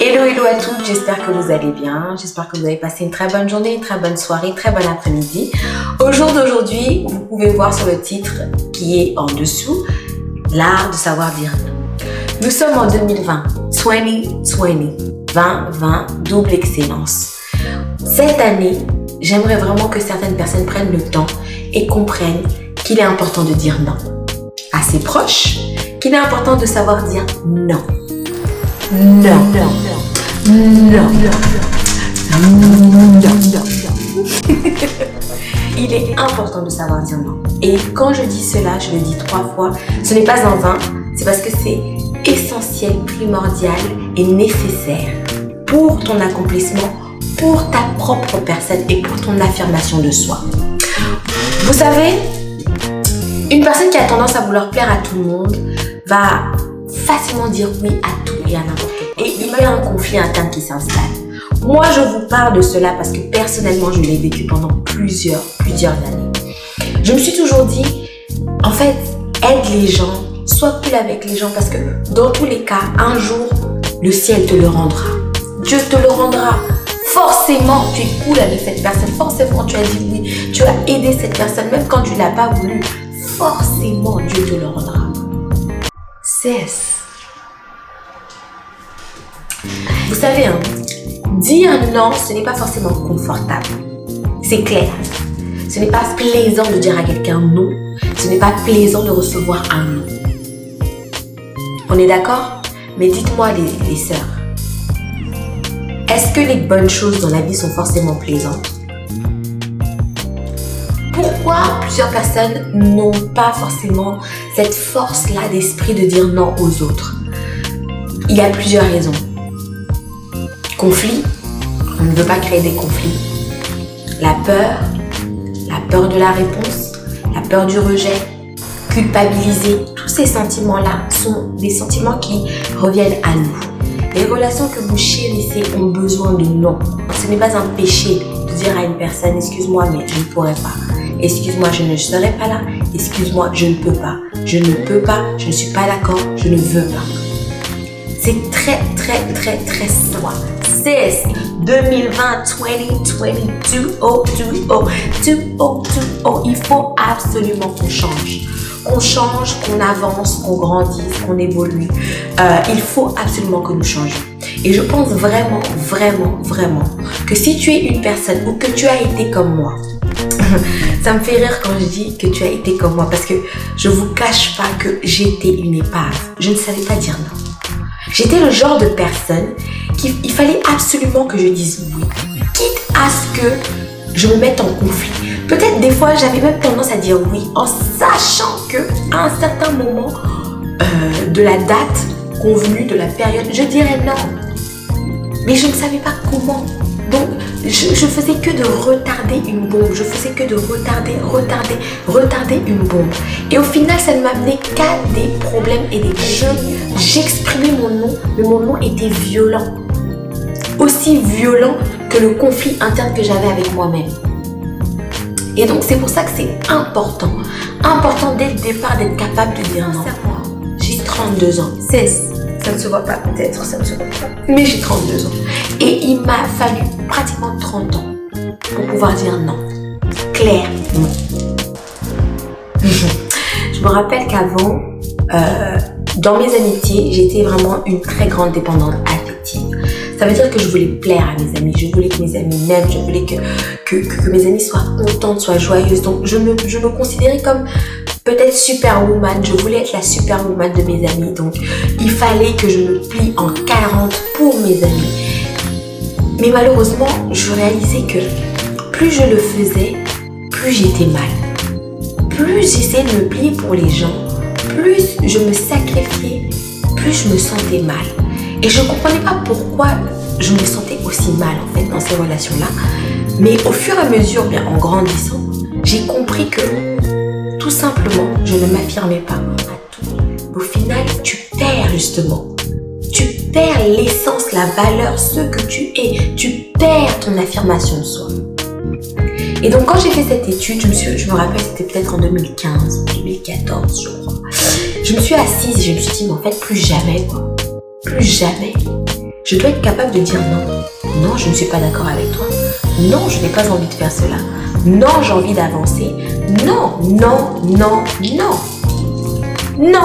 Hello, hello à toutes, j'espère que vous allez bien, j'espère que vous avez passé une très bonne journée, une très bonne soirée, une très bon après-midi. Au jour d'aujourd'hui, vous pouvez voir sur le titre qui est en dessous, l'art de savoir dire non. Nous sommes en 2020, 2020, double excellence. Cette année, j'aimerais vraiment que certaines personnes prennent le temps et comprennent qu'il est important de dire non à ses proches, qu'il est important de savoir dire non. Non. Il est important de savoir dire non. Et quand je dis cela, je le dis 3 fois. Ce n'est pas en vain, c'est parce que c'est essentiel, primordial et nécessaire pour ton accomplissement, pour ta propre personne et pour ton affirmation de soi. Vous savez, une personne qui a tendance à vouloir plaire à tout le monde va facilement dire oui à tout et à n'importe quoi. Et il y a un conflit interne qui s'installe. Moi, je vous parle de cela parce que personnellement, je l'ai vécu pendant plusieurs années. Je me suis toujours dit, en fait, aide les gens, sois cool avec les gens parce que dans tous les cas, un jour, le ciel te le rendra. Dieu te le rendra. Forcément, tu es cool avec cette personne. Forcément, tu as dit oui. Tu as aidé cette personne, même quand tu ne l'as pas voulu. Forcément, Dieu te le rendra. Cesse. Vous savez, dire non, ce n'est pas forcément confortable. C'est clair. Ce n'est pas plaisant de dire à quelqu'un non. Ce n'est pas plaisant de recevoir un non. On est d'accord? Mais dites-moi les sœurs, est-ce que les bonnes choses dans la vie sont forcément plaisantes? Pourquoi plusieurs personnes n'ont pas forcément cette force-là d'esprit de dire non aux autres? Il y a plusieurs raisons. Conflit, on ne veut pas créer des conflits. La peur de la réponse, la peur du rejet, culpabiliser, tous ces sentiments-là sont des sentiments qui reviennent à nous. Les relations que vous chérissez ont besoin de non. Ce n'est pas un péché de dire à une personne « Excuse-moi, mais je ne pourrai pas. Excuse-moi, je ne serai pas là. Excuse-moi, je ne peux pas. Je ne peux pas, je ne suis pas d'accord, je ne veux pas. » C'est très simple. C'est 2020, 2022, il faut absolument qu'on change. Qu'on change, qu'on avance, qu'on grandisse, qu'on évolue. Il faut absolument que nous changions. Et je pense vraiment que si tu es une personne ou que tu as été comme moi, ça me fait rire quand je dis que tu as été comme moi parce que je vous cache pas que j'étais une épave. Je ne savais pas dire non. J'étais le genre de personne qu'il fallait absolument que je dise oui, quitte à ce que je me mette en conflit. Peut-être des fois, j'avais même tendance à dire oui en sachant qu'à un certain moment de la date convenue, de la période, je dirais non. Mais je ne savais pas comment. Donc, je faisais que de retarder une bombe. Je faisais que de retarder une bombe. Et au final, ça ne m'amenait qu'à des problèmes et des conflits. J'exprimais mon non, mais mon non était violent. Aussi violent que le conflit interne que j'avais avec moi-même. Et donc, c'est pour ça que c'est important dès le départ d'être capable de dire non. J'ai 32 ans. Ça ne se voit pas peut-être, ça ne se voit pas. Mais j'ai 32 ans. Et il m'a fallu pratiquement 30 ans pour pouvoir dire non. Clairement. Je me rappelle qu'avant, dans mes amitiés, j'étais vraiment une très grande dépendante affective. Ça veut dire que je voulais plaire à mes amis. Je voulais que mes amis m'aiment. Je voulais que mes amis soient contentes, soient joyeuses. Donc, je me considérais comme peut-être superwoman. Je voulais être la superwoman de mes amis. Donc, il fallait que je me plie en 40 pour mes amis. Mais malheureusement, je réalisais que plus je le faisais, plus j'étais mal. Plus j'essayais de me plier pour les gens, plus je me sacrifiais, plus je me sentais mal. Et je ne comprenais pas pourquoi je me sentais aussi mal en fait dans ces relations-là. Mais au fur et à mesure, bien en grandissant, j'ai compris que tout simplement, je ne m'affirmais pas à tout. Au final, tu perds justement. Tu perds l'essence, la valeur, ce que tu es. Tu perds ton affirmation de soi. Et donc, quand j'ai fait cette étude, je me rappelle, c'était peut-être en 2015, 2014, je crois. Je me suis assise et je me suis dit, mais en fait, plus jamais, quoi. Plus jamais. Je dois être capable de dire non. Non, je ne suis pas d'accord avec toi. Non, je n'ai pas envie de faire cela. Non, j'ai envie d'avancer. Non, non, non, non. Non.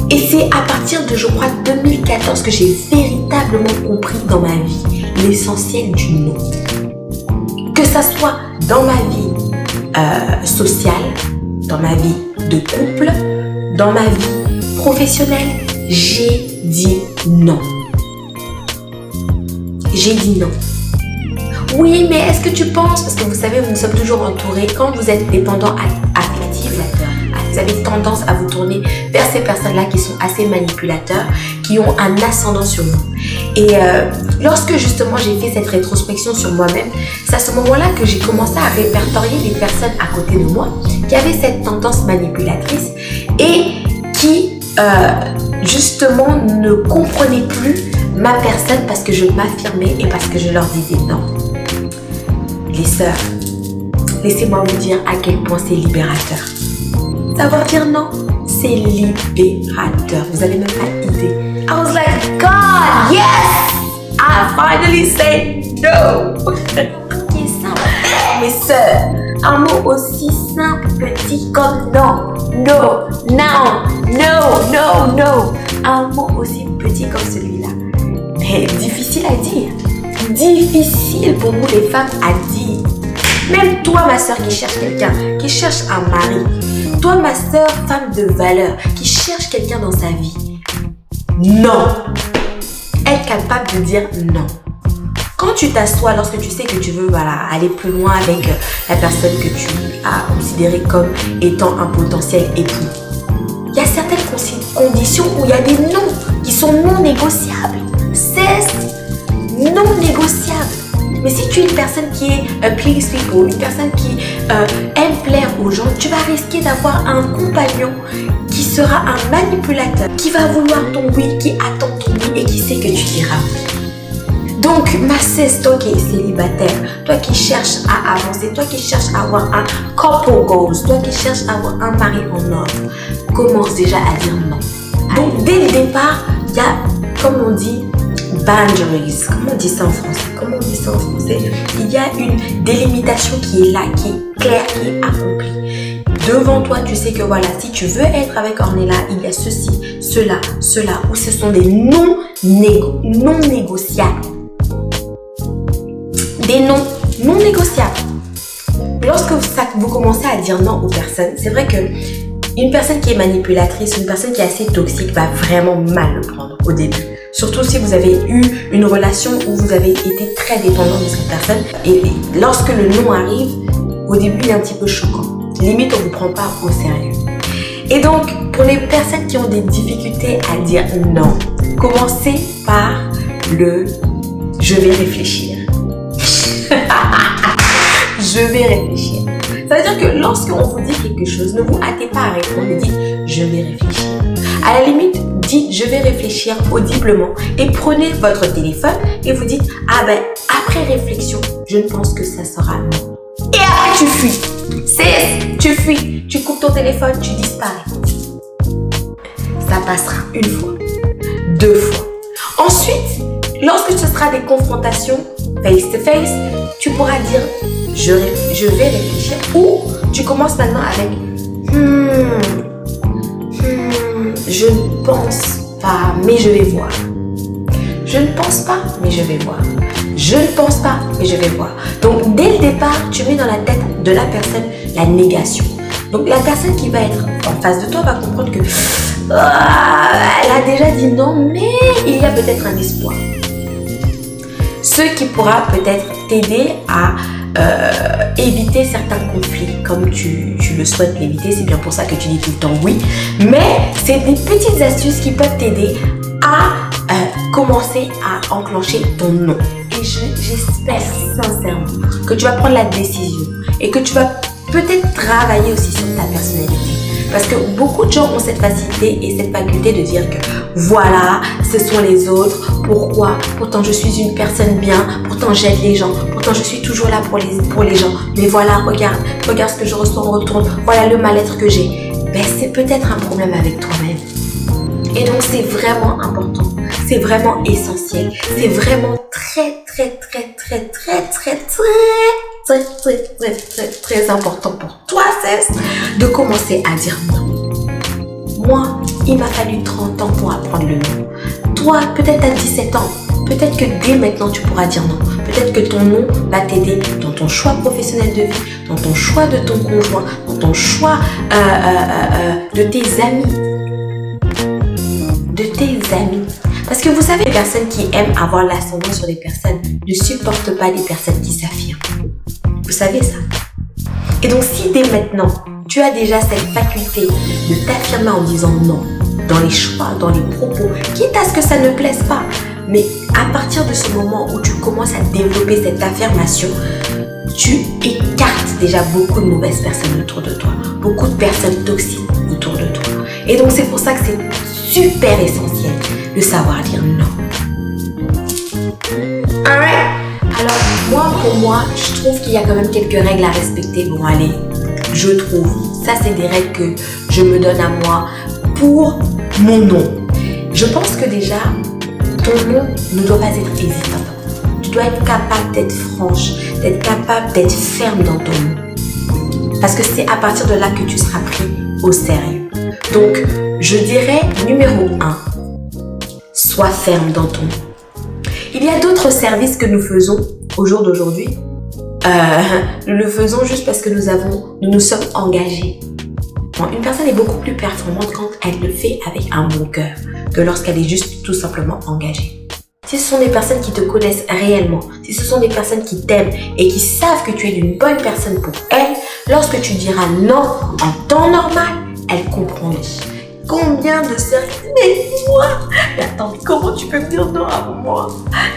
Et c'est à partir de, je crois, 2014 que j'ai véritablement compris dans ma vie l'essentiel du non. Que ça soit dans ma vie sociale, dans ma vie de couple, dans ma vie professionnelle, j'ai dit non. J'ai dit non. Oui, mais est-ce que tu penses, parce que vous savez, nous sommes toujours entourés, quand vous êtes dépendant affectif, vous avez tendance à vous tourner vers ces personnes-là qui sont assez manipulateurs, qui ont un ascendant sur vous. Et lorsque justement j'ai fait cette rétrospection sur moi-même, c'est à ce moment-là que j'ai commencé à répertorier les personnes à côté de moi qui avaient cette tendance manipulatrice et qui justement ne comprenaient plus ma personne parce que je m'affirmais et parce que je leur disais non. Les sœurs, laissez-moi vous dire à quel point c'est libérateur. Savoir dire non, c'est libérateur. Vous n'avez même pas idée. I was like, God, yes! I finally said no! Qui est simple. Mes sœurs, un mot aussi simple, petit comme non. No, now, no, no, no. Un mot aussi petit comme celui-là. Mais difficile à dire. Difficile pour nous les femmes à dire. Même toi, ma soeur qui cherche quelqu'un, qui cherche un mari. Toi, ma soeur, femme de valeur, qui cherche quelqu'un dans sa vie. Non. Être capable de dire non. Quand tu t'assois, lorsque tu sais que tu veux aller plus loin avec la personne que tu as considérée comme étant un potentiel époux, il y a certaines conditions où il y a des noms qui sont non négociables. C'est non négociable. Mais si tu es une personne qui est please people, une personne qui aime plaire aux gens, tu vas risquer d'avoir un compagnon qui sera un manipulateur, qui va vouloir ton oui, qui attend ton oui et qui sait que tu diras oui. Donc, ma cesse, toi qui es célibataire, toi qui cherches à avancer, toi qui cherches à avoir un couple goals, toi qui cherches à avoir un mari en or, commence déjà à dire non. Donc, dès le départ, il y a, comme on dit, boundaries. Comment on dit ça en français? Il y a une délimitation qui est là, qui est claire, qui est accomplie. Devant toi, tu sais que voilà, si tu veux être avec Ornella, il y a ceci, cela, ou ce sont des non négociables. Des non négociables. Lorsque vous commencez à dire non aux personnes, c'est vrai que une personne qui est manipulatrice, une personne qui est assez toxique va vraiment mal le prendre au début. Surtout si vous avez eu une relation où vous avez été très dépendant de cette personne. Et lorsque le non arrive, au début, il est un petit peu choquant. Limite, on ne vous prend pas au sérieux. Et donc, pour les personnes qui ont des difficultés à dire non, commencez par le « je vais réfléchir ». Je vais réfléchir. Ça veut dire que lorsqu'on vous dit quelque chose, ne vous hâtez pas à répondre et dites « je vais réfléchir ». À la limite, dites « je vais réfléchir » audiblement et prenez votre téléphone et vous dites « ah ben, après réflexion, je ne pense que ça sera non ». Et après, tu fuis. Tu fuis. Tu coupes ton téléphone, tu disparais. Ça passera une fois, 2 fois. Ensuite, lorsque ce sera des confrontations face to face, tu pourras dire je vais réfléchir ou tu commences maintenant avec je ne pense pas, mais je vais voir. Je ne pense pas, mais je vais voir. Je ne pense pas, mais je vais voir. Donc, dès le départ, tu mets dans la tête de la personne la négation. Donc, la personne qui va être en face de toi va comprendre que elle a déjà dit non, mais il y a peut-être un espoir. Ce qui pourra peut-être t'aider à éviter certains conflits comme tu le souhaites l'éviter. C'est bien pour ça que tu dis tout le temps oui. Mais c'est des petites astuces qui peuvent t'aider à commencer à enclencher ton non. Et j'espère sincèrement que tu vas prendre la décision et que tu vas peut-être travailler aussi sur ta personnalité. Parce que beaucoup de gens ont cette facilité et cette faculté de dire que voilà, ce sont les autres. Pourquoi? Pourtant, je suis une personne bien. Pourtant, j'aide les gens. Pourtant, je suis toujours là pour les gens. Mais voilà, regarde ce que je reçois en retour. Voilà le mal-être que j'ai. Ben, c'est peut-être un problème avec toi-même. Et donc, c'est vraiment important. C'est c'est vraiment essentiel. C'est vraiment très important pour toi, Cess, de commencer à dire non. Moi, il m'a fallu 30 ans pour apprendre le non. Toi, peut-être à 17 ans, peut-être que dès maintenant, tu pourras dire non. Peut-être que ton non va t'aider dans ton choix professionnel de vie, dans ton choix de ton conjoint, dans ton choix de tes amis. Parce que vous savez, les personnes qui aiment avoir l'ascendant sur les personnes ne supportent pas les personnes qui s'affirment. Vous savez ça? Et donc, si dès maintenant, tu as déjà cette faculté de t'affirmer en disant non, dans les choix, dans les propos, quitte à ce que ça ne plaise pas, mais à partir de ce moment où tu commences à développer cette affirmation, tu écartes déjà beaucoup de mauvaises personnes autour de toi, beaucoup de personnes toxiques autour de toi. Et donc, c'est pour ça que c'est super essentiel de savoir dire non. Alright? Alors, pour moi, je trouve qu'il y a quand même quelques règles à respecter. Bon, allez, je trouve. Ça, c'est des règles que je me donne à moi pour mon non. Je pense que déjà, ton non ne doit pas être hésitant. Tu dois être capable d'être franche, d'être capable d'être ferme dans ton non. Parce que c'est à partir de là que tu seras pris au sérieux. Donc, je dirais numéro 1, sois ferme dans ton non. Il y a d'autres services que nous faisons au jour d'aujourd'hui. Nous le faisons juste parce que nous sommes engagés. Bon, une personne est beaucoup plus performante quand elle le fait avec un bon cœur que lorsqu'elle est juste tout simplement engagée. Si ce sont des personnes qui te connaissent réellement, si ce sont des personnes qui t'aiment et qui savent que tu es une bonne personne pour elles, lorsque tu diras non en temps normal, elles comprendront. Combien de services? Mais moi, mais attends, mais comment tu peux me dire non à moi?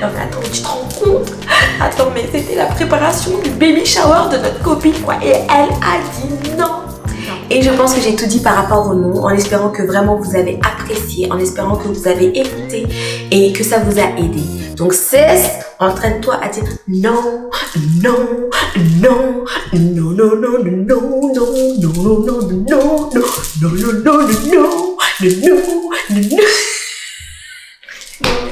Non mais attends, tu te rends compte? Attends, mais c'était la préparation du baby shower de notre copine, quoi. Et elle a dit non. Et je pense que j'ai tout dit par rapport au non, en espérant que vraiment vous avez apprécié, en espérant que vous avez écouté et que ça vous a aidé. Donc cesse, entraîne-toi à dire non, non, non, non, non, non, non, non, non, non, non, non, non, non.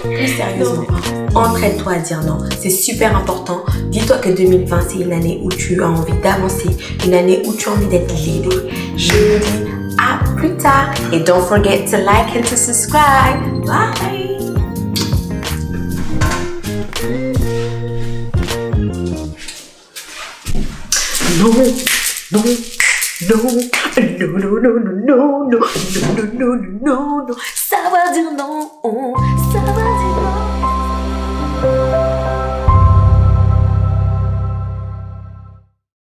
Plus sérieusement, entraîne-toi à dire non. C'est super important. Dis-toi que 2020, c'est une année où tu as envie d'avancer, une année où tu as envie d'être libre. Je vous dis à plus tard. Et don't forget to like and to subscribe. Bye. Non, non, non, non, non, non, non, non, non, non, non, non, non, non, savoir dire non.